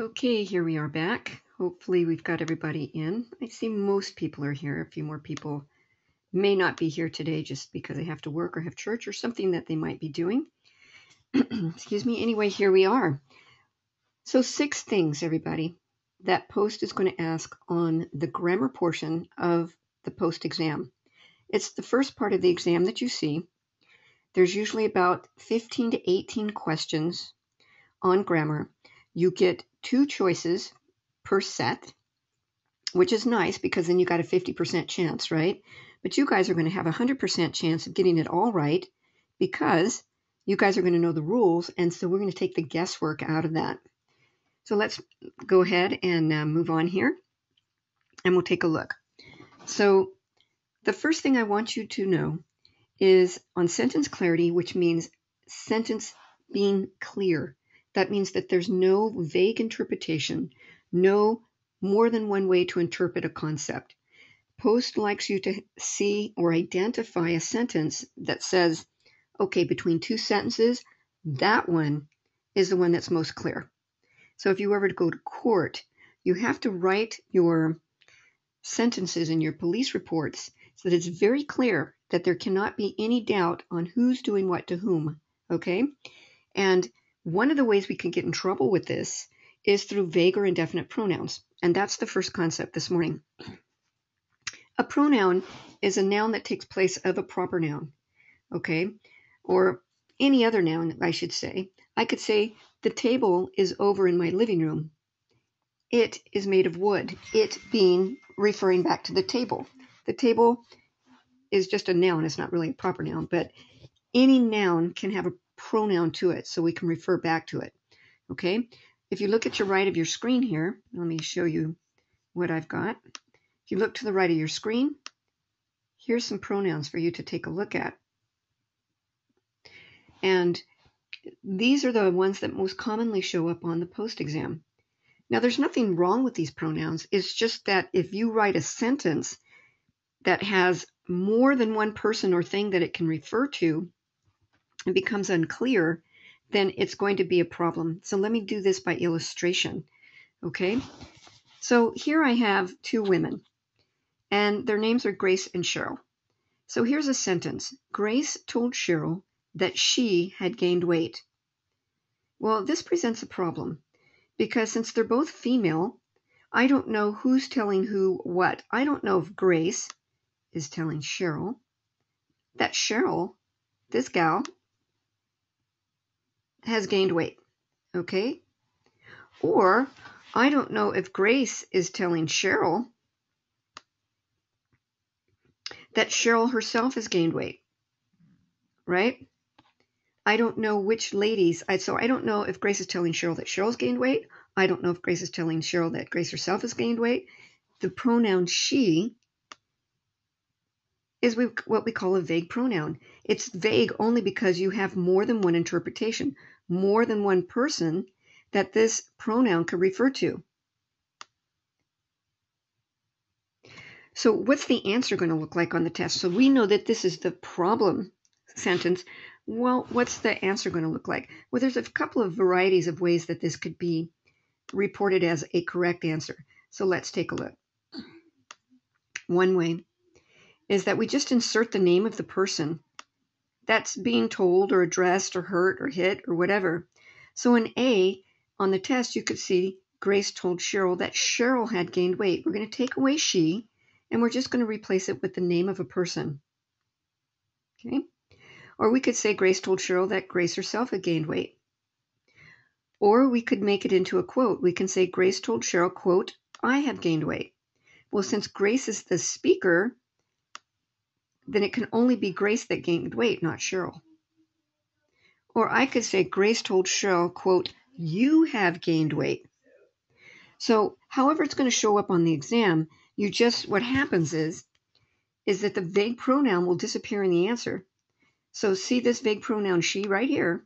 Okay, here we are back. Hopefully we've got everybody in. I see most people are here. A few more people may not be here today just because they have to work or have church or something that they might be doing. Excuse me. Anyway, here we are. So 6 things, everybody, that post is going to ask on the grammar portion of the post exam. It's the first part of the exam that you see. There's usually about 15 to 18 questions on grammar. You get 2 choices per set, which is nice because then you got a 50% chance, right? But you guys are going to have a 100% chance of getting it all right because you guys are going to know the rules, and so we're going to take the guesswork out of that. So let's go ahead and move on here, and we'll take a look. So the first thing I want you to know is on sentence clarity, which means sentence being clear. That means that there's no vague interpretation, no more than one way to interpret a concept. Post likes you to see or identify a sentence that says, okay, between 2 sentences, that one is the one that's most clear. So if you were to go to court, you have to write your sentences in your police reports so that it's very clear that there cannot be any doubt on who's doing what to whom, okay? And one of the ways we can get in trouble with this is through vague or indefinite pronouns. And that's the first concept this morning. A pronoun is a noun that takes place of a proper noun, okay? Or any other noun, I should say. I could say, the table is over in my living room. It is made of wood. It being referring back to the table. The table is just a noun. It's not really a proper noun, but any noun can have a pronoun to it, so we can refer back to it, okay? If you look at your right of your screen here, let me show you what I've got. If you look to the right of your screen, here's some pronouns for you to take a look at. And these are the ones that most commonly show up on the post exam. Now, there's nothing wrong with these pronouns. It's just that if you write a sentence that has more than one person or thing that it can refer to, it becomes unclear, then it's going to be a problem. So let me do this by illustration, okay? So here I have 2 women, and their names are Grace and Cheryl. So here's a sentence. Grace told Cheryl that she had gained weight. Well, this presents a problem because since they're both female, I don't know who's telling who what. I don't know if Grace is telling Cheryl that Cheryl, this gal, has gained weight, okay? Or I don't know if Grace is telling Cheryl that Cheryl herself has gained weight, right? I don't know which ladies, so I don't know if Grace is telling Cheryl that Cheryl's gained weight. I don't know if Grace is telling Cheryl that Grace herself has gained weight. The pronoun she is what we call a vague pronoun. It's vague only because you have more than one interpretation, more than one person that this pronoun could refer to. So what's the answer going to look like on the test? So we know that this is the problem sentence. Well, what's the answer going to look like? Well, there's a couple of varieties of ways that this could be reported as a correct answer. So let's take a look. One way is that we just insert the name of the person that's being told or addressed or hurt or hit or whatever. So in A, on the test, you could see Grace told Cheryl that Cheryl had gained weight. We're going to take away she, and we're just going to replace it with the name of a person. Okay? Or we could say Grace told Cheryl that Grace herself had gained weight. Or we could make it into a quote. We can say Grace told Cheryl, quote, I have gained weight. Well, since Grace is the speaker, then it can only be Grace that gained weight, not Cheryl. Or I could say Grace told Cheryl, quote, you have gained weight. So however it's going to show up on the exam, what happens is that the vague pronoun will disappear in the answer. So see this vague pronoun she right here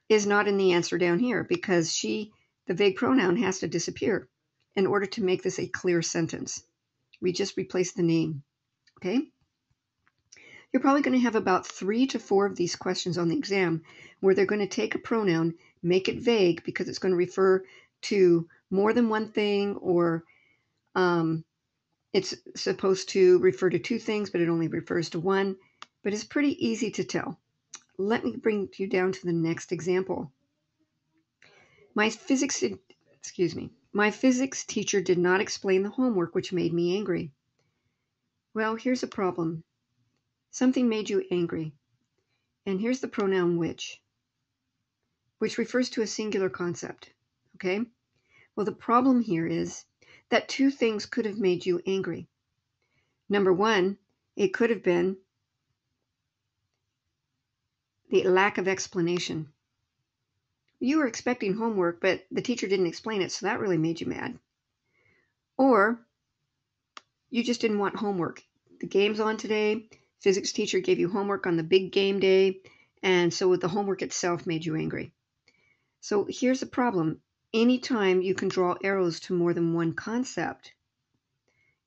is not in the answer down here because the vague pronoun has to disappear in order to make this a clear sentence. We just replace the name, okay? You're probably going to have about 3 to 4 of these questions on the exam where they're going to take a pronoun, make it vague because it's going to refer to more than one thing, or it's supposed to refer to two things, but it only refers to one. But it's pretty easy to tell. Let me bring you down to the next example. My physics teacher did not explain the homework, which made me angry. Well, here's a problem. Something made you angry. And here's the pronoun which refers to a singular concept. Okay? Well, the problem here is that two things could have made you angry. Number one, it could have been the lack of explanation. You were expecting homework, but the teacher didn't explain it, so that really made you mad. Or you just didn't want homework. The game's on today. Physics teacher gave you homework on the big game day, and so the homework itself made you angry. So here's the problem. Anytime you can draw arrows to more than one concept,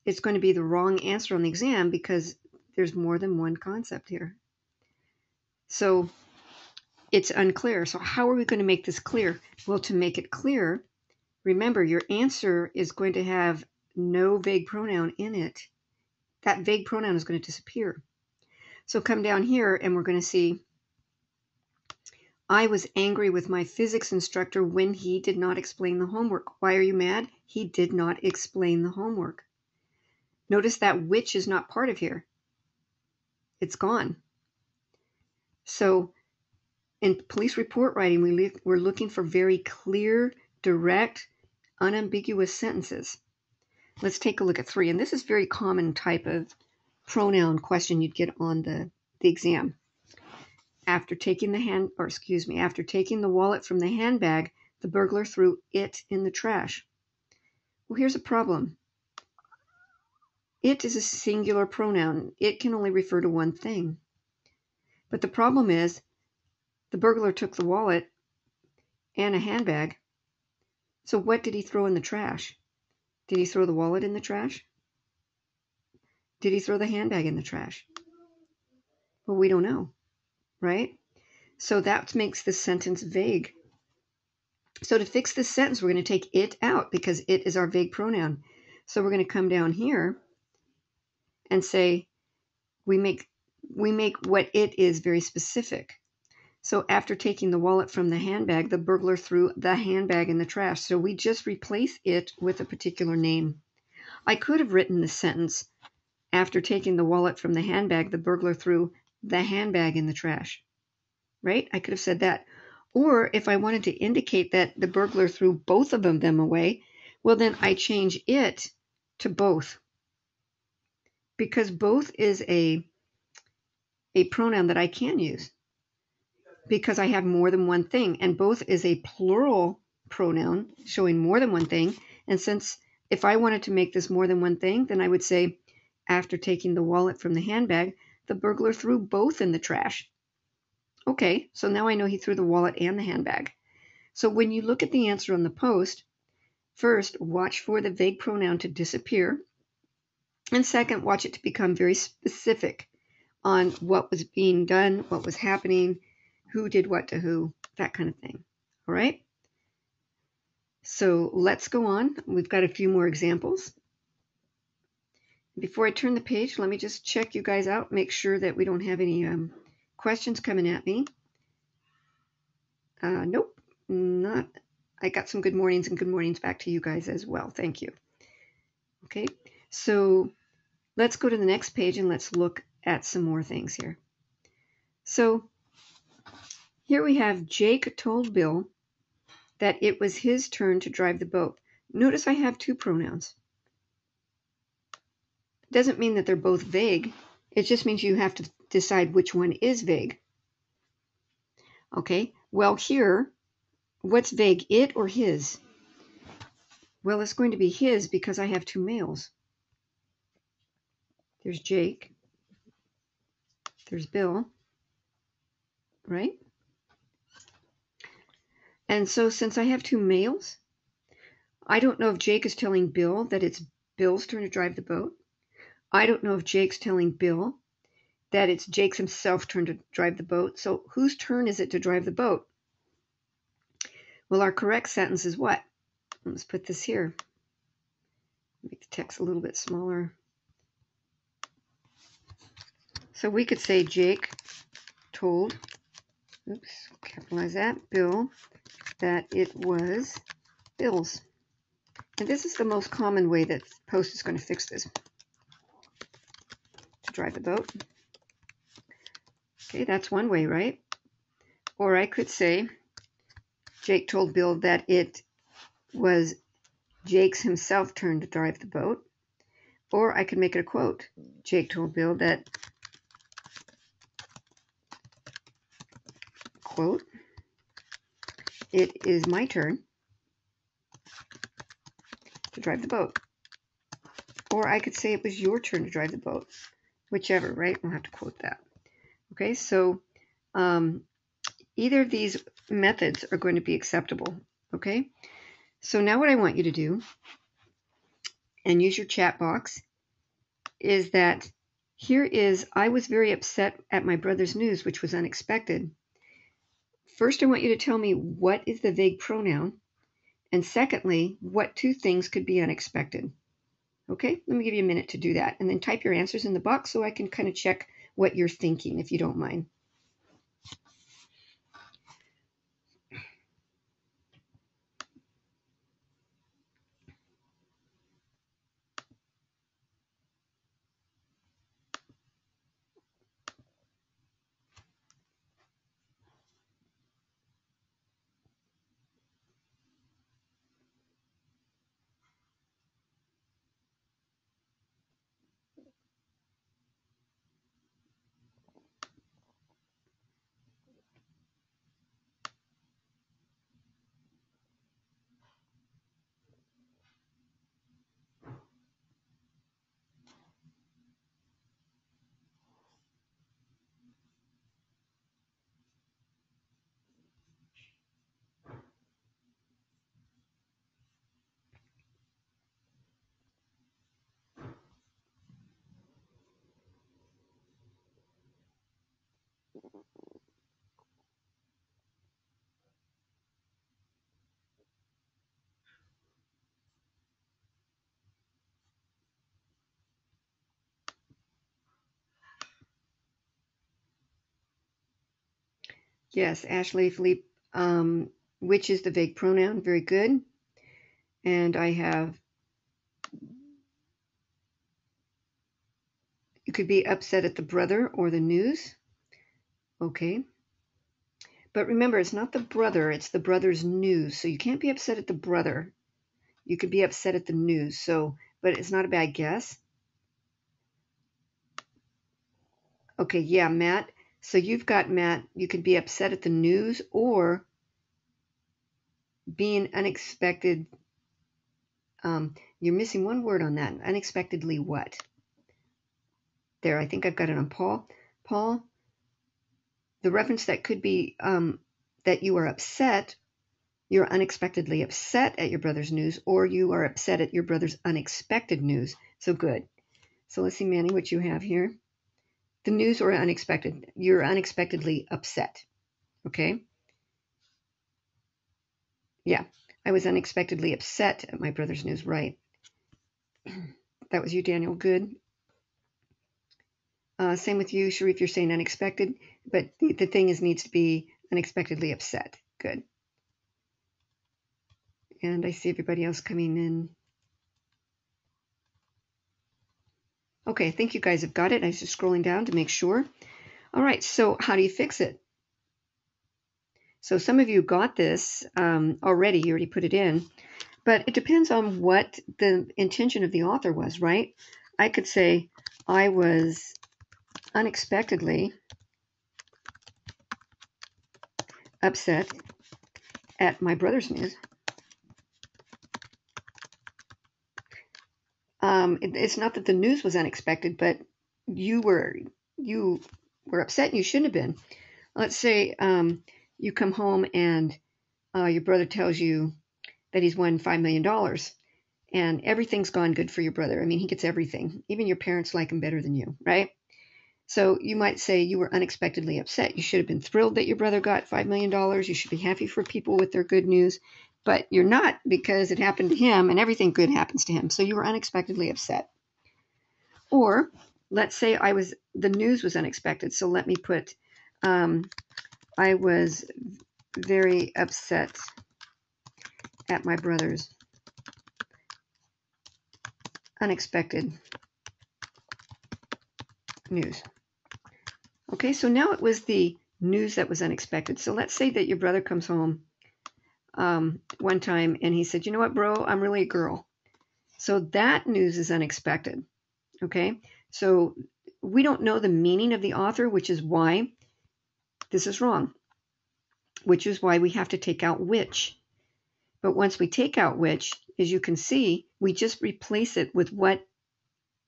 it's going to be the wrong answer on the exam because there's more than one concept here. So it's unclear. So how are we going to make this clear? Well, to make it clear, remember your answer is going to have no vague pronoun in it. That vague pronoun is going to disappear. So come down here and we're going to see, I was angry with my physics instructor when he did not explain the homework. Why are you mad? He did not explain the homework. Notice that which is not part of here. It's gone. So in police report writing, we're looking for very clear, direct, unambiguous sentences. Let's take a look at 3. And this is a very common type of pronoun question you'd get on the exam. After taking the wallet from the handbag, the burglar threw it in the trash. Well, here's a problem. It is a singular pronoun. It can only refer to one thing. But the problem is, the burglar took the wallet and a handbag. So what did he throw in the trash? Did he throw the wallet in the trash? Did he throw the handbag in the trash? Well, we don't know, right? So that makes this sentence vague. So to fix this sentence, we're going to take it out because it is our vague pronoun. So we're going to come down here and say we make what it is very specific. So after taking the wallet from the handbag, the burglar threw the handbag in the trash. So we just replace it with a particular name. I could have written this sentence, after taking the wallet from the handbag, the burglar threw the handbag in the trash. Right? I could have said that. Or if I wanted to indicate that the burglar threw both of them away, well, then I change it to both. Because both is a pronoun that I can use. Because I have more than one thing. And both is a plural pronoun showing more than one thing. And since if I wanted to make this more than one thing, then I would say, after taking the wallet from the handbag, the burglar threw both in the trash. Okay, so now I know he threw the wallet and the handbag. So when you look at the answer on the post, first, watch for the vague pronoun to disappear. And second, watch it to become very specific on what was being done, what was happening, who did what to who, that kind of thing. All right? So let's go on. We've got a few more examples. Before I turn the page, let me just check you guys out, make sure that we don't have any questions coming at me. Nope, not. I got some good mornings and good mornings back to you guys as well. Thank you. Okay, so let's go to the next page and let's look at some more things here. So here we have Jake told Bill that it was his turn to drive the boat. Notice I have two pronouns. Doesn't mean that they're both vague. It just means you have to decide which one is vague. Okay, well here, what's vague, it or his? Well, it's going to be his because I have two males. There's Jake. There's Bill. Right? And so since I have two males, I don't know if Jake is telling Bill that it's Bill's turn to drive the boat. I don't know if Jake's telling Bill that it's Jake's himself turn to drive the boat. So whose turn is it to drive the boat? Well, our correct sentence is what? Let's put this here. Make the text a little bit smaller. So we could say Jake told, oops, capitalize that, Bill, that it was Bill's. And this is the most common way that Post is going to fix this. To drive the boat. Okay, that's one way, right? Or I could say Jake told Bill that it was Jake's himself turn to drive the boat. Or I could make it a quote. Jake told Bill that, quote, it is my turn to drive the boat. Or I could say it was your turn to drive the boat. Whichever, right? We'll have to quote that. Okay, so either of these methods are going to be acceptable. Okay, so now what I want you to do, and use your chat box, is that here is, I was very upset at my brother's news, which was unexpected. First, I want you to tell me what is the vague pronoun, and secondly, what two things could be unexpected. Okay, let me give you a minute to do that, and then type your answers in the box so I can kind of check what you're thinking, if you don't mind. Yes, Ashley, Philippe, which is the vague pronoun? Very good. And I have, you could be upset at the brother or the news. Okay. But remember, it's not the brother, it's the brother's news. So you can't be upset at the brother. You could be upset at the news. So, but it's not a bad guess. Okay, yeah, Matt. So you've got, Matt, you could be upset at the news or being unexpected. You're missing one word on that. Unexpectedly what? There, I think I've got it on Paul. Paul, the reference that could be that you are upset, you're unexpectedly upset at your brother's news, or you are upset at your brother's unexpected news. So good. So let's see, Manny, what you have here. The news or unexpected. You're unexpectedly upset. Okay? Yeah. I was unexpectedly upset at my brother's news. Right. That was you, Daniel. Good. Same with you, Sharif. You're saying unexpected, but the thing is needs to be unexpectedly upset. Good. And I see everybody else coming in. Okay, I think you guys have got it. I was just scrolling down to make sure. All right, so how do you fix it? So some of you got this already. You already put it in. But it depends on what the intention of the author was, right? I could say, I was unexpectedly upset at my brother's news. It's not that the news was unexpected, but you were upset and you shouldn't have been. Let's say you come home and your brother tells you that he's won $5 million and everything's gone good for your brother. I mean, he gets everything. Even your parents like him better than you, right? So you might say you were unexpectedly upset. You should have been thrilled that your brother got $5 million. You should be happy for people with their good news. but you're not, because it happened to him and everything good happens to him. So you were unexpectedly upset. Or let's say the news was unexpected. So let me put, I was very upset at my brother's unexpected news. Okay, so now it was the news that was unexpected. So let's say that your brother comes home one time and he said, you know what, bro, I'm really a girl. So that news is unexpected. Okay, so we don't know the meaning of the author, which is why this is wrong, which is why we have to take out which. But once we take out which, as you can see, we just replace it with what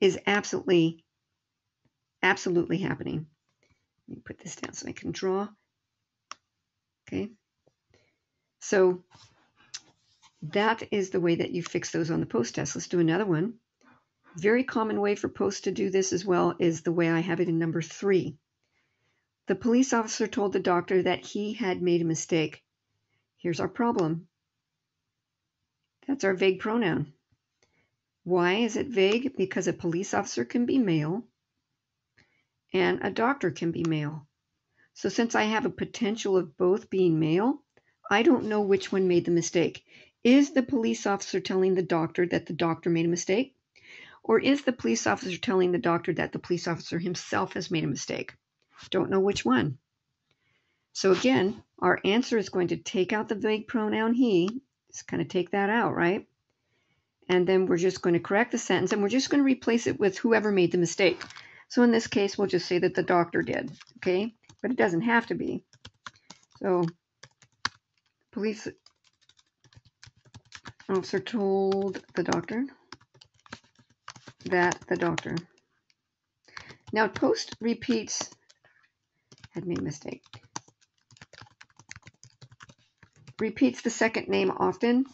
is absolutely happening. Let me put this down so I can draw. Okay, so that is the way that you fix those on the post test. Let's do another one. Very common way for post to do this as well is the way I have it in number 3. The police officer told the doctor that he had made a mistake. Here's our problem. That's our vague pronoun. Why is it vague? Because a police officer can be male and a doctor can be male. So since I have a potential of both being male, I don't know which one made the mistake. Is the police officer telling the doctor that the doctor made a mistake? Or is the police officer telling the doctor that the police officer himself has made a mistake? Don't know which one. So again, our answer is going to take out the vague pronoun he. Just kind of take that out, right? And then we're just going to correct the sentence, and we're just going to replace it with whoever made the mistake. So in this case, we'll just say that the doctor did, okay? But it doesn't have to be. So police officer told the doctor that the doctor. Now post repeats, had made a mistake. Repeats the second name often.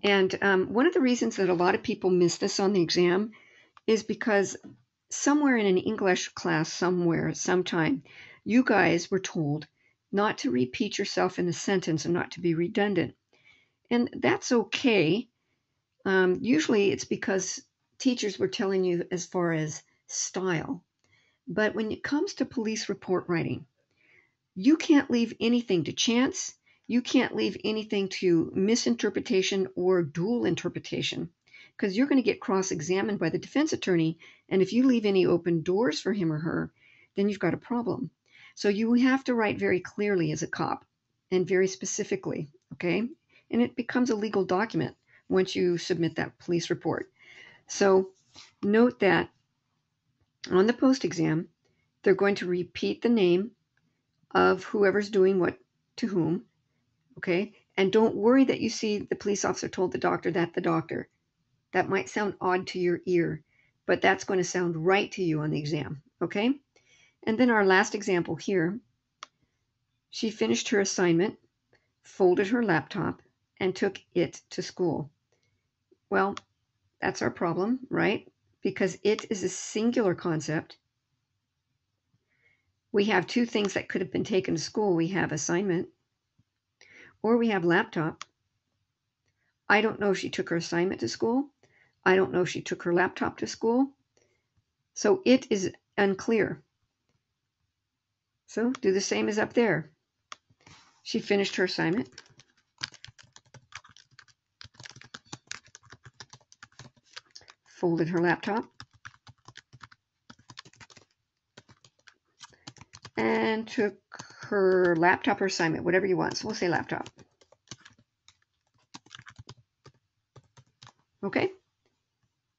And one of the reasons that a lot of people miss this on the exam is because somewhere in an English class sometime, you guys were told not to repeat yourself in the sentence and not to be redundant. And that's okay. Usually it's because teachers were telling you as far as style. But when it comes to police report writing, you can't leave anything to chance. You can't leave anything to misinterpretation or dual interpretation, because you're going to get cross-examined by the defense attorney. And if you leave any open doors for him or her, then you've got a problem. So you have to write very clearly as a cop and very specifically, okay? And it becomes a legal document once you submit that police report. So note that on the post exam, they're going to repeat the name of whoever's doing what to whom. Okay, and don't worry that you see the police officer told the doctor that the doctor. That might sound odd to your ear, but that's going to sound right to you on the exam. Okay, and then our last example here. She finished her assignment, folded her laptop, and took it to school. Well, that's our problem, right? Because it is a singular concept. We have two things that could have been taken to school. We have assignment, or we have laptop. I don't know if she took her assignment to school. I don't know if she took her laptop to school. So it is unclear. So do the same as up there. She finished her assignment. Folded her laptop. And took her laptop or assignment, whatever you want. So we'll say laptop. Okay?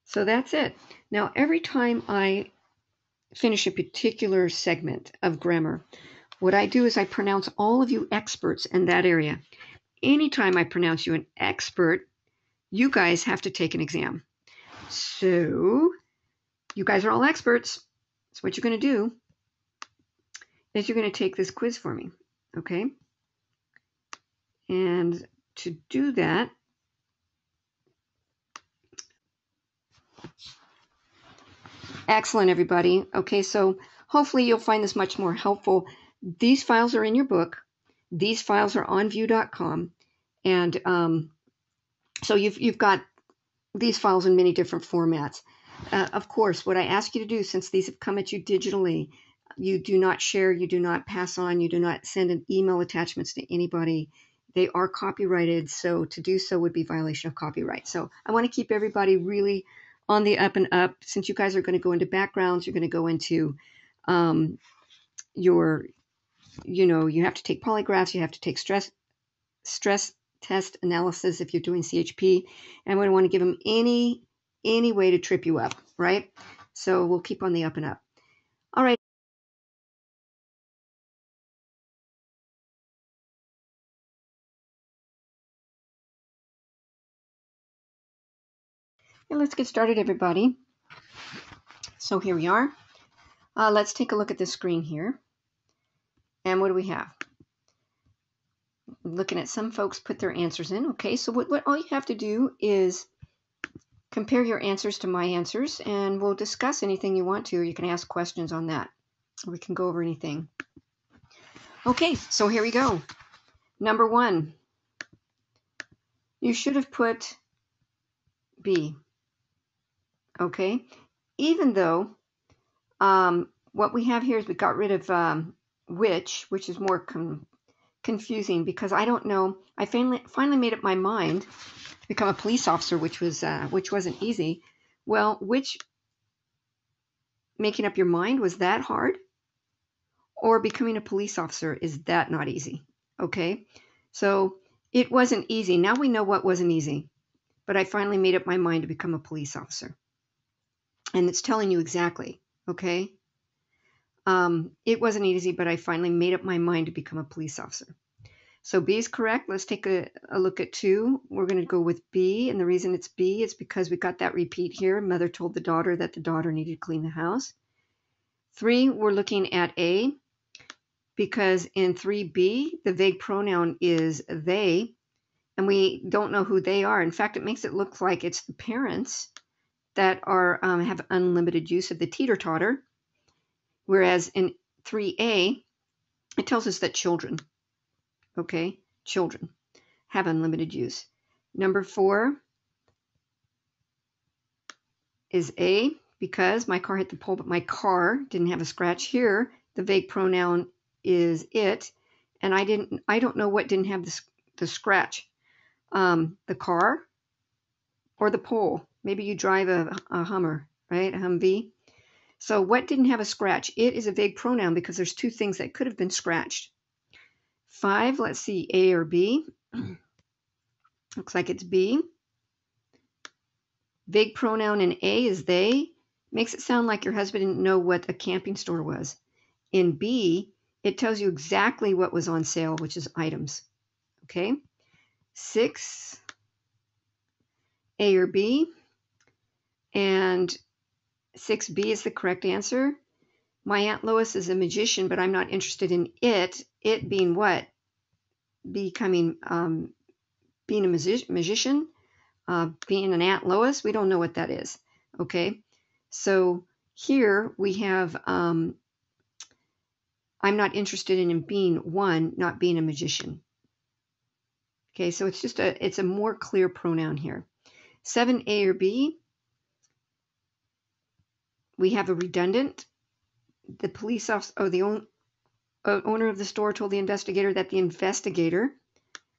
So that's it. Now, every time I finish a particular segment of grammar, what I do is I pronounce all of you experts in that area. Anytime I pronounce you an expert, you guys have to take an exam. So you guys are all experts. So what you're going to do is you're going to take this quiz for me. Okay? And to do that, excellent, everybody. Okay, so hopefully you'll find this much more helpful. These files are in your book. These files are on view.com. And so you've got these files in many different formats. Of course, what I ask you to do, since these have come at you digitally, you do not share, you do not pass on, you do not send an email attachments to anybody. They are copyrighted, so to do so would be violation of copyright. So I want to keep everybody really on the up and up. Since you guys are going to go into backgrounds, you're going to go into your, you have to take polygraphs, you have to take stress test analysis if you're doing CHP, and we want to give them any way to trip you up, right? So we'll keep on the up and up. All right. And let's get started, everybody. So here we are. Let's take a look at the screen here. And what do we have? Looking at some folks put their answers in. Okay, so what all you have to do is compare your answers to my answers, and we'll discuss anything you want to, or you can ask questions on that. We can go over anything. Okay, so here we go. Number 1. You should have put B. Okay, even though what we have here is we got rid of which is more confusing because I don't know. I finally made up my mind to become a police officer, which wasn't easy. Well, making up your mind, was that hard? Or becoming a police officer, is that not easy? Okay, so it wasn't easy. Now we know what wasn't easy, but I finally made up my mind to become a police officer. And it's telling you exactly, okay? It wasn't easy, but I finally made up my mind to become a police officer. So B is correct. Let's take a look at 2. We're going to go with B, and the reason it's B is because we got that repeat here. Mother told the daughter that the daughter needed to clean the house. 3, we're looking at A, because in 3B, the vague pronoun is they, and we don't know who they are. In fact, it makes it look like it's the parents that are have unlimited use of the teeter-totter, whereas in 3A, it tells us that children, okay, children have unlimited use. Number 4 is A, because my car hit the pole, but my car didn't have a scratch. Here, the vague pronoun is it, and I don't know what didn't have the scratch. The car or the pole. Maybe you drive a Hummer, right? A Humvee. So what didn't have a scratch? It is a vague pronoun because there's 2 things that could have been scratched. 5, let's see, A or B. Looks like it's B. Vague pronoun in A is they. Makes it sound like your husband didn't know what a camping store was. In B, it tells you exactly what was on sale, which is items. Okay? 6, A or B. And 6B is the correct answer. My Aunt Lois is a magician, but I'm not interested in it. It being what? Becoming, being a magician, being an Aunt Lois. We don't know what that is. Okay, so here we have, I'm not interested in being one, not being a magician. Okay, so it's just it's a more clear pronoun here. 7A or B, we have a redundant. The police officer, or the owner of the store told the investigator that the investigator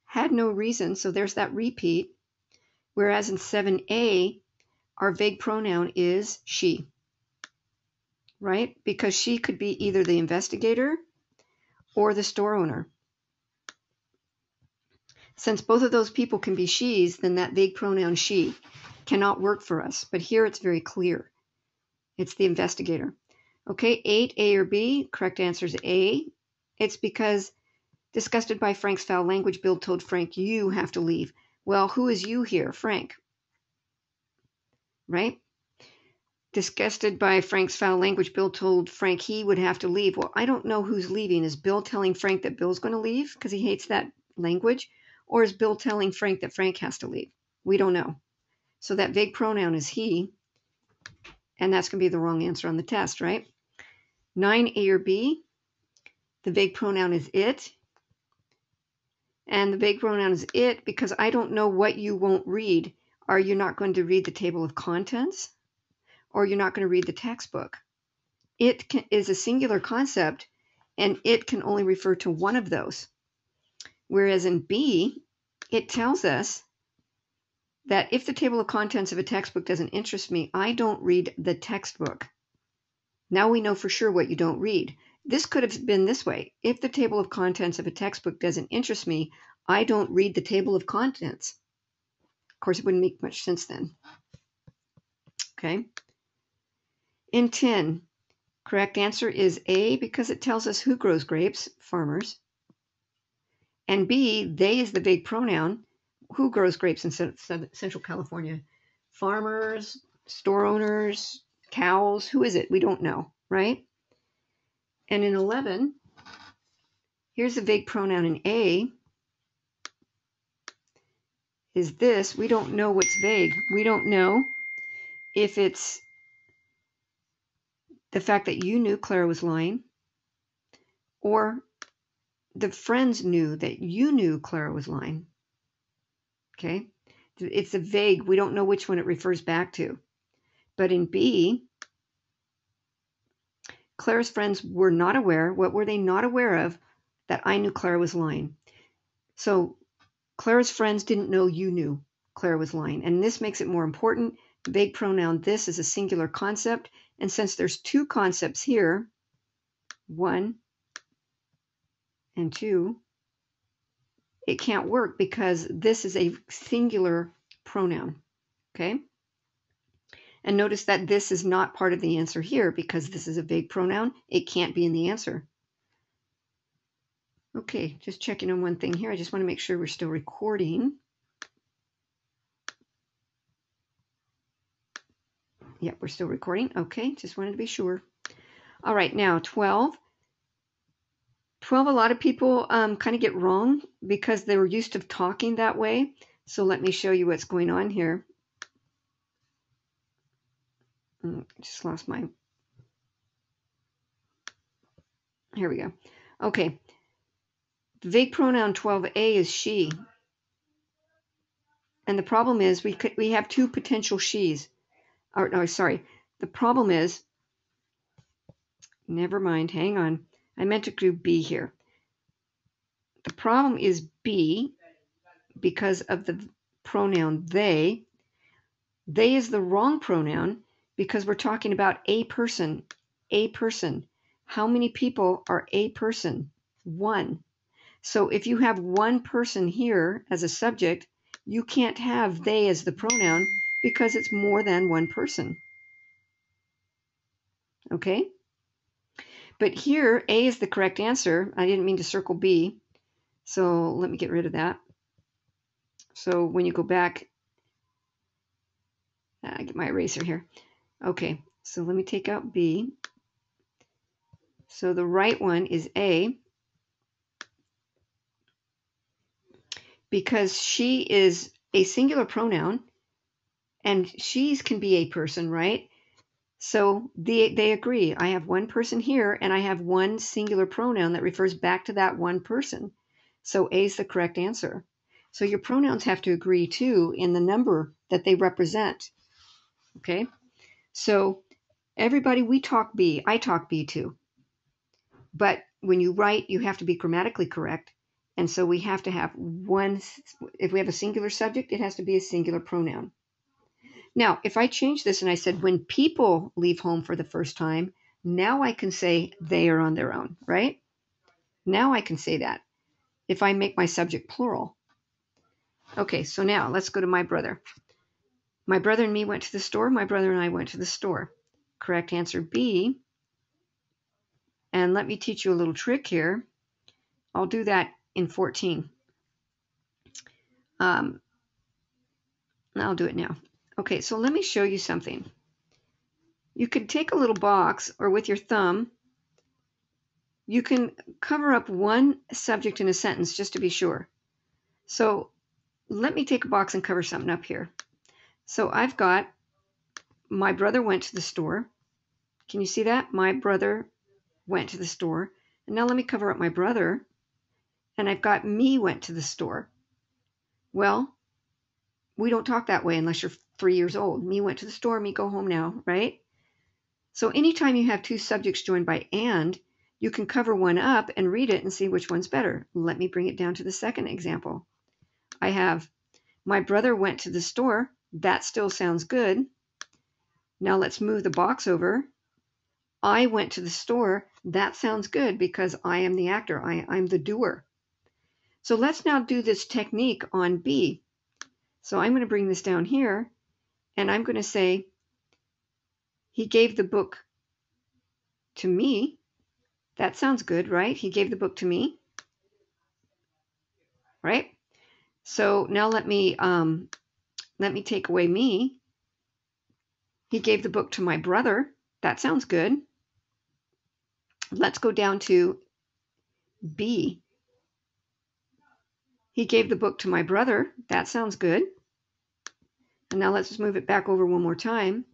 had no reason, so there's that repeat. Whereas in 7A, our vague pronoun is she, right? Because she could be either the investigator or the store owner. Since both of those people can be she's, then that vague pronoun she cannot work for us. But here it's very clear. It's the investigator. Okay, 8, A or B. Correct answer is A. It's because disgusted by Frank's foul language, Bill told Frank, you have to leave. Well, who is you here? Frank. Right? Disgusted by Frank's foul language, Bill told Frank he would have to leave. Well, I don't know who's leaving. Is Bill telling Frank that Bill's going to leave because he hates that language? Or is Bill telling Frank that Frank has to leave? We don't know. So that vague pronoun is he, and that's going to be the wrong answer on the test, right? 9, A or B. The vague pronoun is it. And the vague pronoun is it because I don't know what you won't read. Are you not going to read the table of contents? Or you're not going to read the textbook? It is a singular concept, and it can only refer to one of those. Whereas in B, it tells us that if the table of contents of a textbook doesn't interest me, I don't read the textbook. Now we know for sure what you don't read. This could have been this way. If the table of contents of a textbook doesn't interest me, I don't read the table of contents. Of course, it wouldn't make much sense then. Okay. In 10, correct answer is A because it tells us who grows grapes, farmers. And B, they is the vague pronoun. Who grows grapes in Central California? Farmers, store owners, cows. Who is it? We don't know, right? And in 11, here's the vague pronoun in A. Is this. We don't know what's vague. We don't know if it's the fact that you knew Clara was lying, or the friends knew that you knew Clara was lying. Okay? It's a vague. We don't know which one it refers back to. But in B, Clara's friends were not aware. What were they not aware of? That I knew Clara was lying. So Clara's friends didn't know you knew Clara was lying. And this makes it more important. The vague pronoun this is a singular concept. And since there's two concepts here, 1 and 2, it can't work because this is a singular pronoun. Okay? And notice that this is not part of the answer here because this is a vague pronoun. It can't be in the answer. Okay, just checking on one thing here. I just want to make sure we're still recording. Yep, we're still recording. Okay, just wanted to be sure. All right, now 12. 12, a lot of people kind of get wrong because they were used to talking that way. So let me show you what's going on here. Just lost my... Here we go. Okay. The vague pronoun 12a is she. And the problem is we have two potential she's. Or, no, sorry. The problem is, never mind, hang on. I meant to do B here. The problem is B because of the pronoun they. They is the wrong pronoun because we're talking about a person. A person. How many people are a person? 1. So if you have one person here as a subject, you can't have they as the pronoun because it's more than one person. Okay? But here, A is the correct answer. I didn't mean to circle B. So let me get rid of that. So when you go back, I get my eraser here. Okay, so let me take out B. So the right one is A. Because she is a singular pronoun, and she's can be a person, right? So they agree. I have one person here, and I have one singular pronoun that refers back to that one person. So A is the correct answer. So your pronouns have to agree, too, in the number that they represent. Okay? So everybody, we talk B. I talk B, too. But when you write, you have to be grammatically correct. And so we have to have one, if we have a singular subject, it has to be a singular pronoun. Now, if I change this and I said, when people leave home for the first time, now I can say they are on their own, right? Now I can say that if I make my subject plural. Okay, so now let's go to my brother. My brother and me went to the store. My brother and I went to the store. Correct answer B. And let me teach you a little trick here. I'll do that in 14. I'll do it now. Okay, so let me show you something. You could take a little box, or with your thumb, you can cover up one subject in a sentence just to be sure. So let me take a box and cover something up here. So I've got, my brother went to the store. Can you see that? My brother went to the store. And now let me cover up my brother. and I've got me went to the store. Well, we don't talk that way unless you're 3 years old. Me went to the store, me go home now, right? So anytime you have two subjects joined by and, you can cover one up and read it and see which one's better. Let me bring it down to the second example. I have, my brother went to the store. That still sounds good. Now let's move the box over. I went to the store. That sounds good because I am the actor. I'm the doer. So let's now do this technique on B. So I'm going to bring this down here, and I'm going to say, he gave the book to me. That sounds good, right? He gave the book to me, right? So now let me take away me. He gave the book to my brother. That sounds good. Let's go down to B. He gave the book to my brother. That sounds good. And now let's just move it back over one more time.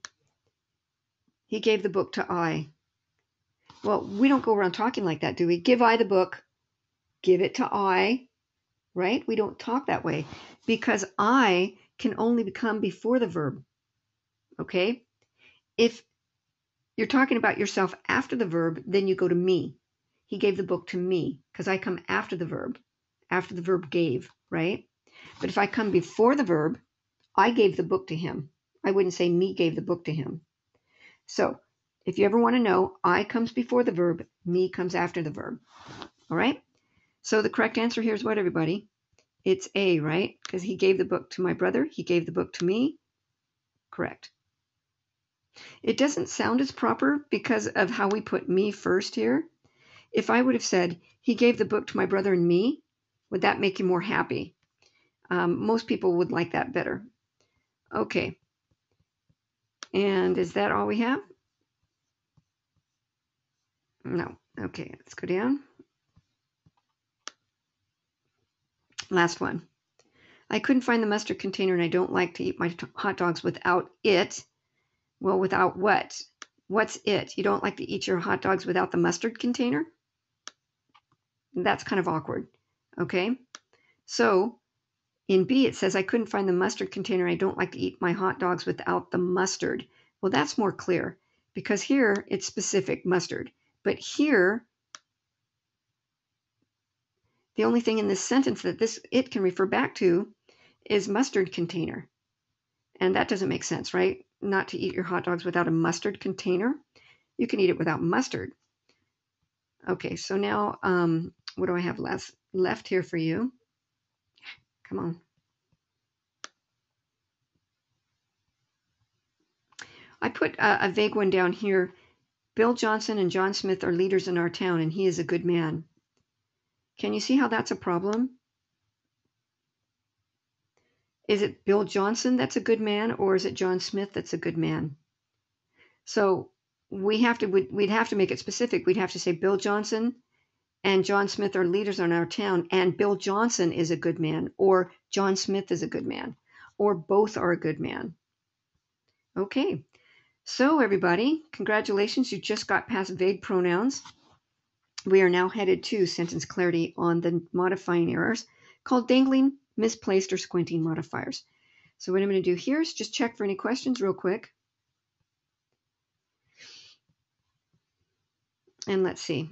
He gave the book to I. Well, we don't go around talking like that, do we? Give I the book. Give it to I. Right? We don't talk that way because I can only come before the verb. Okay? If you're talking about yourself after the verb, then you go to me. He gave the book to me because I come after the verb gave, right? But if I come before the verb, I gave the book to him. I wouldn't say me gave the book to him. So if you ever want to know, I comes before the verb, me comes after the verb. All right? So the correct answer here is what, everybody? It's A, right? Because he gave the book to my brother. He gave the book to me. Correct. It doesn't sound as proper because of how we put me first here. If I would have said, he gave the book to my brother and me, would that make you more happy? Most people would like that better. Okay. And is that all we have? No. Okay, let's go down. Last one. I couldn't find the mustard container and I don't like to eat my hot dogs without it. Well, without what? What's it? You don't like to eat your hot dogs without the mustard container? That's kind of awkward. Okay. So in B, it says, I couldn't find the mustard container. I don't like to eat my hot dogs without the mustard. Well, that's more clear because here it's specific mustard. But here, the only thing in this sentence that it can refer back to is mustard container. And that doesn't make sense, right? Not to eat your hot dogs without a mustard container. You can eat it without mustard. Okay, so now what do I have left here for you? Come on. I put a vague one down here. Bill Johnson and John Smith are leaders in our town, and he is a good man. Can you see how that's a problem? Is it Bill Johnson that's a good man, or is it John Smith that's a good man? So we'd have to make it specific. We'd have to say Bill Johnson and John Smith are leaders in our town, and Bill Johnson is a good man, or John Smith is a good man, or both are a good man. Okay, so everybody, congratulations, you just got past vague pronouns. We are now headed to sentence clarity on the modifying errors called dangling, misplaced, or squinting modifiers. So what I'm going to do here is just check for any questions real quick. And let's see.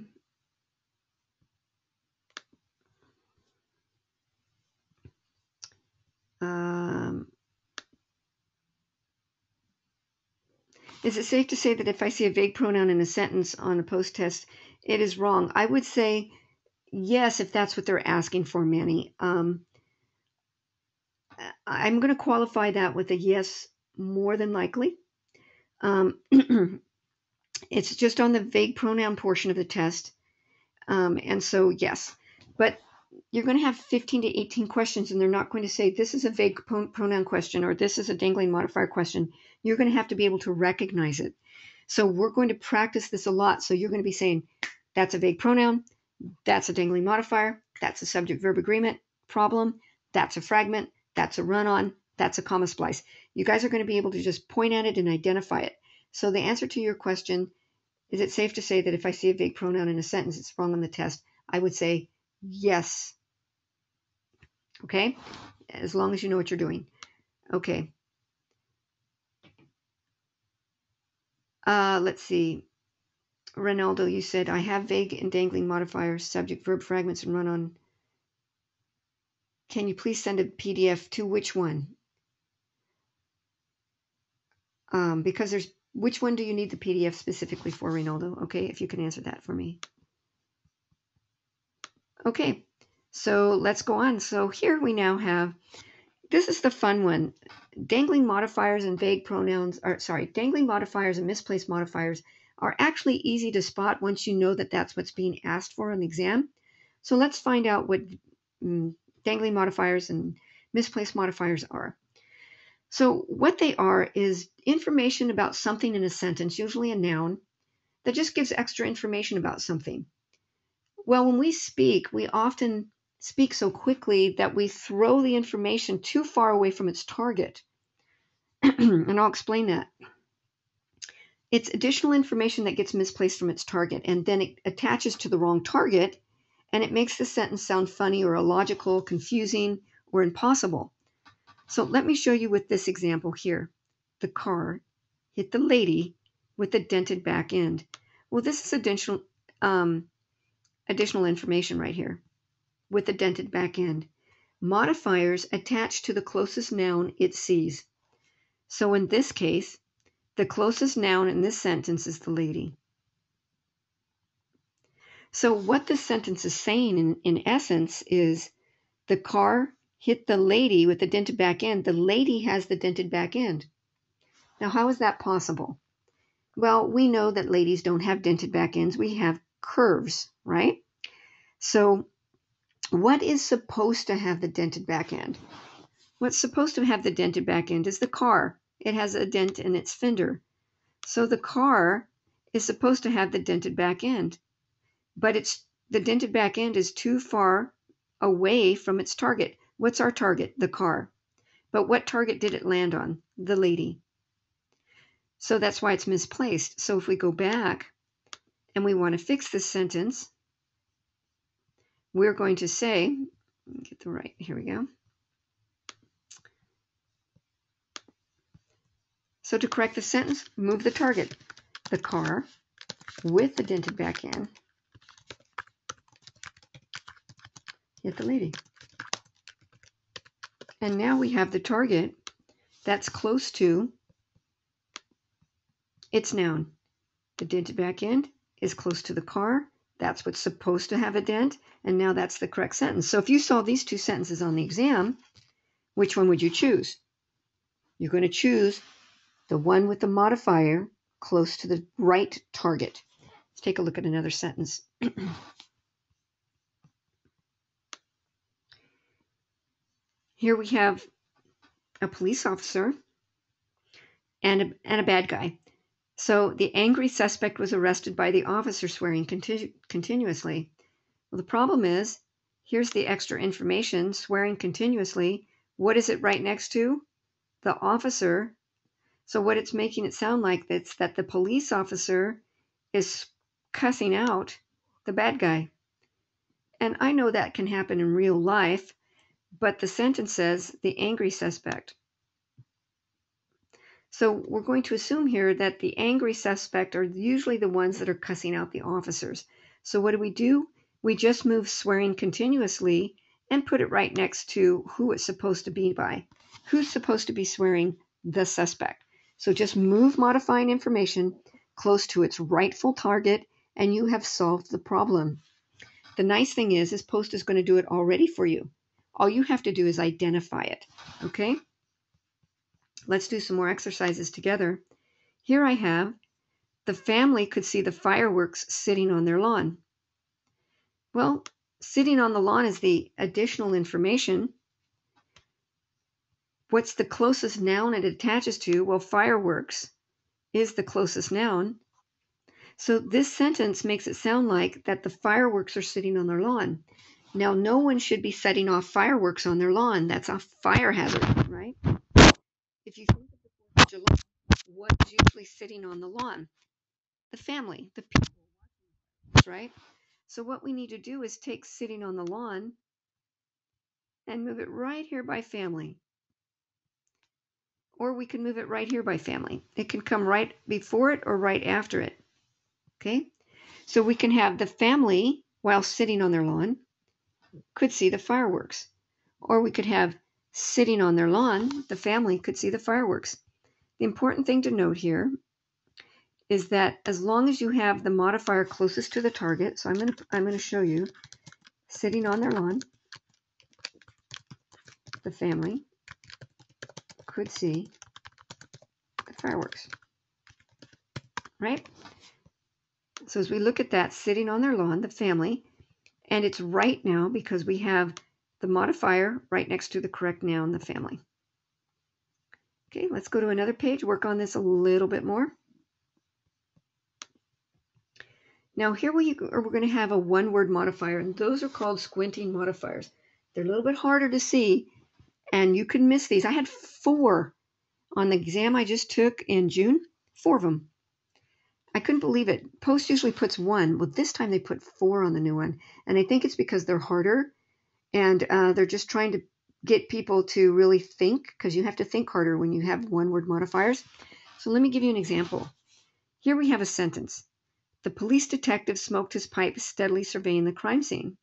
Is it safe to say that if I see a vague pronoun in a sentence on a post-test, it is wrong? I would say yes, if that's what they're asking for, Manny. I'm going to qualify that with a yes, more than likely. It's just on the vague pronoun portion of the test. And so, yes. But you're going to have 15 to 18 questions, and they're not going to say this is a vague pronoun question or this is a dangling modifier question. You're going to have to be able to recognize it. So we're going to practice this a lot. So you're going to be saying, that's a vague pronoun, that's a dangling modifier, that's a subject-verb agreement problem, that's a fragment, that's a run-on, that's a comma splice. You guys are going to be able to just point at it and identify it. So the answer to your question, is it safe to say that if I see a vague pronoun in a sentence, it's wrong on the test? I would say yes, Okay? As long as you know what you're doing. Okay. Let's see. Ronaldo, you said, I have vague and dangling modifiers, subject, verb fragments, and run on. Can you please send a PDF to which one? Because there's, which one do you need the PDF specifically for, Ronaldo? Okay, if you can answer that for me. Okay, so let's go on. So here we now have, this is the fun one. Dangling modifiers and vague pronouns, or sorry, dangling modifiers and misplaced modifiers are actually easy to spot once you know that that's what's being asked for on the exam. So let's find out what dangling modifiers and misplaced modifiers are. So what they are is information about something in a sentence, usually a noun, that just gives extra information about something. Well, when we speak, we often speak so quickly that we throw the information too far away from its target. And I'll explain that. It's additional information that gets misplaced from its target, and then it attaches to the wrong target, and it makes the sentence sound funny or illogical, confusing, or impossible. So let me show you with this example here. The car hit the lady with the dented back end. Well, this is additional information right here with the dented back end. Modifiers attach to the closest noun it sees. So in this case, the closest noun in this sentence is the lady. So what this sentence is saying in essence is the car hit the lady with the dented back end. The lady has the dented back end. Now, how is that possible? Well, we know that ladies don't have dented back ends. We have curves, right? So what is supposed to have the dented back end? What's supposed to have the dented back end is the car. It has a dent in its fender. So the car is supposed to have the dented back end. But the dented back end is too far away from its target. What's our target? The car. But what target did it land on? The lady. So that's why it's misplaced. So if we go back and we want to fix this sentence, we're going to say, get the right, here we go. So to correct the sentence, move the target. The car with the dented back end hit the lady. And now we have the target that's close to its noun. The dented back end is close to the car. That's what's supposed to have a dent. And now that's the correct sentence. So if you saw these two sentences on the exam, which one would you choose? You're going to choose the one with the modifier close to the right target. Let's take a look at another sentence. Here we have a police officer and a bad guy. So the angry suspect was arrested by the officer swearing continuously. Well, the problem is, here's the extra information, swearing continuously. What is it right next to? The officer. So what it's making it sound like it's that the police officer is cussing out the bad guy. And I know that can happen in real life, but the sentence says the angry suspect. So we're going to assume here that the angry suspect are usually the ones that are cussing out the officers. So what do? We just move swearing continuously and put it right next to who it's supposed to be by. Who's supposed to be swearing? The suspect. So just move modifying information close to its rightful target and you have solved the problem. The nice thing is Post is going to do it already for you. All you have to do is identify it. Okay? Let's do some more exercises together. Here I have, the family could see the fireworks sitting on their lawn. Well, sitting on the lawn is the additional information. What's the closest noun it attaches to? Well, fireworks is the closest noun. So this sentence makes it sound like that the fireworks are sitting on their lawn. Now, no one should be setting off fireworks on their lawn. That's a fire hazard, right? If you think of the 4th of July, what is usually sitting on the lawn? The family, the people, right? So what we need to do is take sitting on the lawn and move it right here by family. Or we can move it right here by family. It can come right before it or right after it. Okay? So we can have the family, while sitting on their lawn, could see the fireworks. Or we could have sitting on their lawn, the family could see the fireworks. The important thing to note here is that as long as you have the modifier closest to the target, so I'm going to show you sitting on their lawn, the family could see the fireworks, right? So as we look at that, sitting on their lawn, the family, and it's right now because we have the modifier right next to the correct noun, the family. Okay, let's go to another page, work on this a little bit more. Now here we're going to have a one-word modifier, and those are called squinting modifiers. They're a little bit harder to see, and you can miss these. I had 4 on the exam I just took in June, 4 of them. I couldn't believe it. Post usually puts 1. Well, this time they put 4 on the new one, and I think it's because they're harder, and they're just trying to get people to really think, because you have to think harder when you have one-word modifiers. So let me give you an example. Here we have a sentence. The police detective smoked his pipe, steadily surveying the crime scene.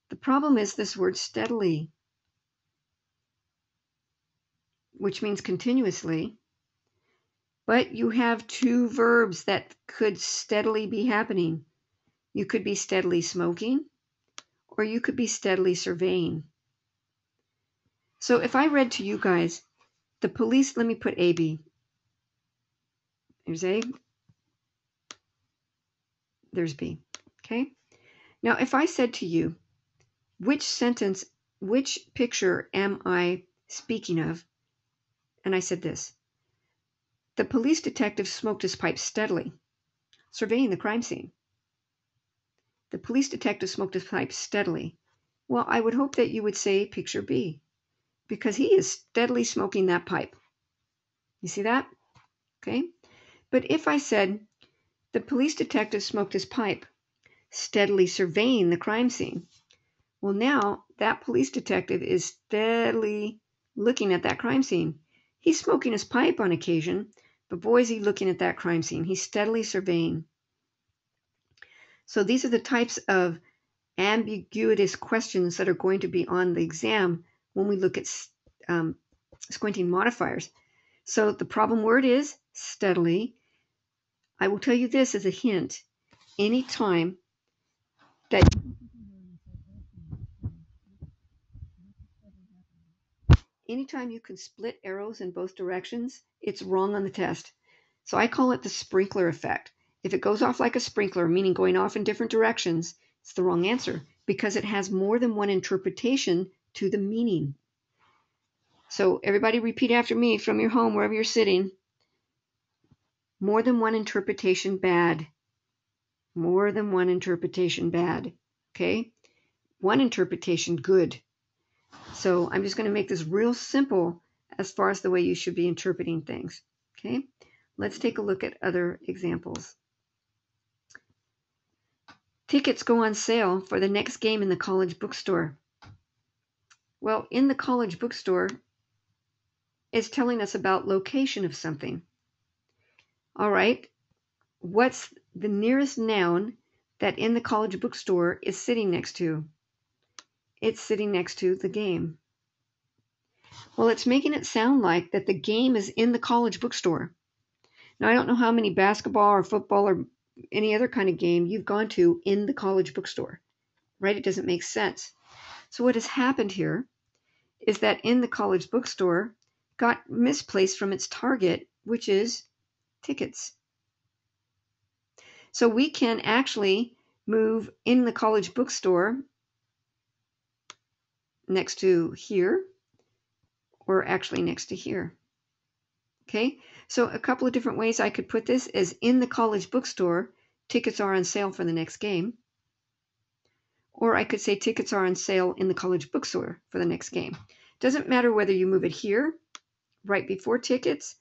The problem is this word steadily, which means continuously, but you have 2 verbs that could steadily be happening. You could be steadily smoking, or you could be steadily surveying. So if I read to you guys, the police, let me put AB. There's A, there's B. Okay? Now, if I said to you, which sentence, which picture am I speaking of? And I said this. The police detective smoked his pipe steadily, surveying the crime scene. The police detective smoked his pipe steadily. Well, I would hope that you would say picture B, because he is steadily smoking that pipe. You see that? Okay? But if I said, the police detective smoked his pipe, steadily surveying the crime scene, well, now that police detective is steadily looking at that crime scene. He's smoking his pipe on occasion, but boy, is he looking at that crime scene. He's steadily surveying. So these are the types of ambiguous questions that are going to be on the exam when we look at squinting modifiers. So the problem word is steadily. I will tell you this as a hint. Anytime that Anytime you can split arrows in both directions, it's wrong on the test. So I call it the sprinkler effect. If it goes off like a sprinkler, meaning going off in different directions, it's the wrong answer because it has more than one interpretation to the meaning. So everybody repeat after me from your home, wherever you're sitting. More than one interpretation bad. More than one interpretation bad. Okay? One interpretation good. So I'm just going to make this real simple as far as the way you should be interpreting things. Okay? Let's take a look at other examples. Tickets go on sale for the next game in the college bookstore. Well, in the college bookstore is telling us about location of something. All right, what's the nearest noun that in the college bookstore is sitting next to? It's sitting next to the game. Well, it's making it sound like that the game is in the college bookstore. Now, I don't know how many basketball or football or any other kind of game you've gone to in the college bookstore, right? It doesn't make sense. So what has happened here is that in the college bookstore got misplaced from its target, which is tickets. So we can actually move in the college bookstore next to here, or actually next to here. Okay, so a couple of different ways I could put this is in the college bookstore, tickets are on sale for the next game. Or I could say tickets are on sale in the college bookstore for the next game. Doesn't matter whether you move it here, right before tickets,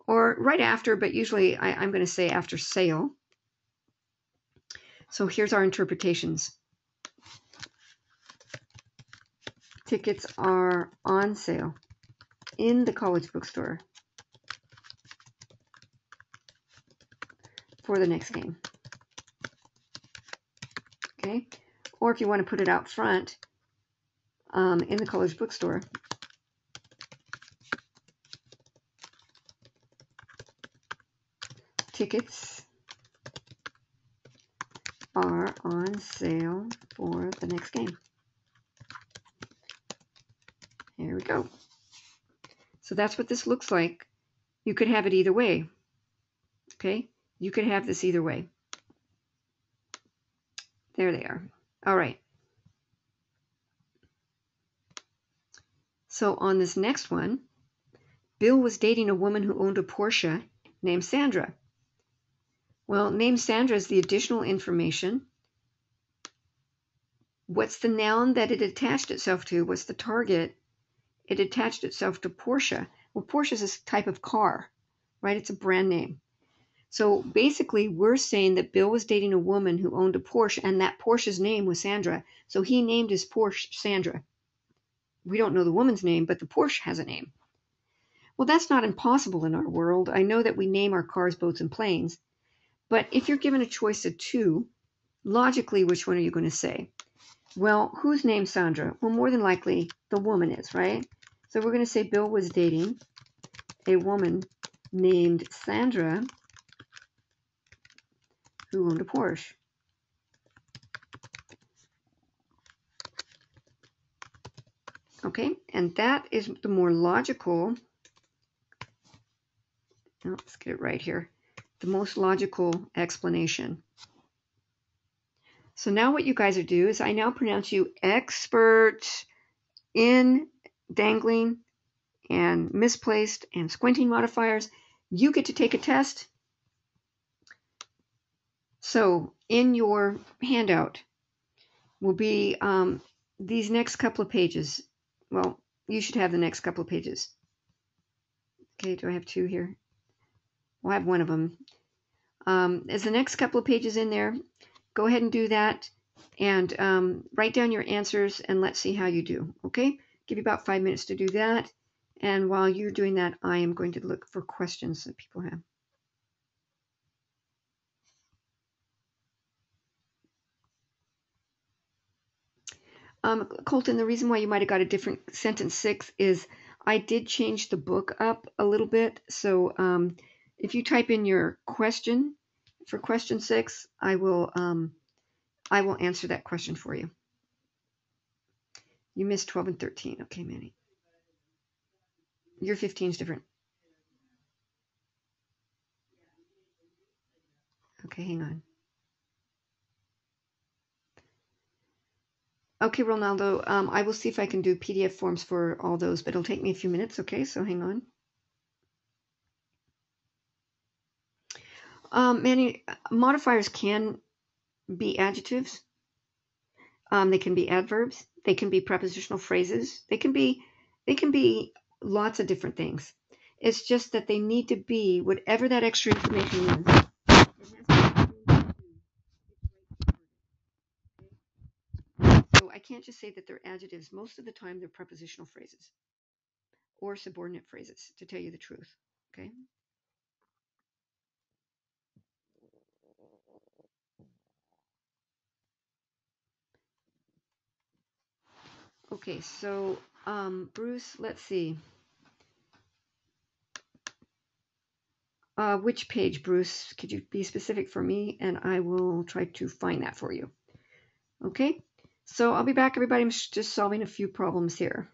or right after, but usually I'm going to say after sale. So here's our interpretations. Tickets are on sale in the college bookstore for the next game. Okay, or if you want to put it out front in the college bookstore, tickets are on sale for the next game. Here we go. So that's what this looks like. You could have it either way. Okay, you could have this either way. There they are. All right. So on this next one, Bill was dating a woman who owned a Porsche named Sandra. Well, named Sandra is the additional information. What's the noun that it attached itself to? What's the target? It attached itself to Porsche. Well, Porsche is a type of car, right? It's a brand name. So basically, we're saying that Bill was dating a woman who owned a Porsche, and that Porsche's name was Sandra. So he named his Porsche Sandra. We don't know the woman's name, but the Porsche has a name. Well, that's not impossible in our world. I know that we name our cars, boats, and planes. But if you're given a choice of two, logically, which one are you going to say? Well, who's named Sandra? Well, more than likely, the woman is, right? So we're going to say Bill was dating a woman named Sandra who owned a Porsche. Okay, and that is the more logical, let's get it right here, the most logical explanation. So now what you guys are doing is I now pronounce you expert in dangling and misplaced and squinting modifiers. You get to take a test. So in your handout will be these next couple of pages. Well, you should have the next couple of pages. Okay, do I have two here? Well, I have one of them. As the next couple of pages in there, go ahead and do that and write down your answers and let's see how you do. Okay, give you about 5 minutes to do that. And while you're doing that, I am going to look for questions that people have. Colton, the reason why you might have got a different sentence 6 is I did change the book up a little bit. So if you type in your question for question 6, I will answer that question for you. You missed 12 and 13. Okay, Manny. Your 15 is different. Okay, hang on. Okay, Ronaldo, I will see if I can do PDF forms for all those, but it'll take me a few minutes. Okay, so hang on. Manny, modifiers can be adjectives. They can be adverbs. They can be prepositional phrases. They can be lots of different things. It's just that they need to be whatever that extra information is. So I can't just say that they're adjectives. Most of the time, they're prepositional phrases or subordinate phrases, to tell you the truth. Okay. Okay, so Bruce, let's see. Which page, Bruce? Could you be specific for me? And I will try to find that for you. Okay, so I'll be back, everybody. I'm just solving a few problems here.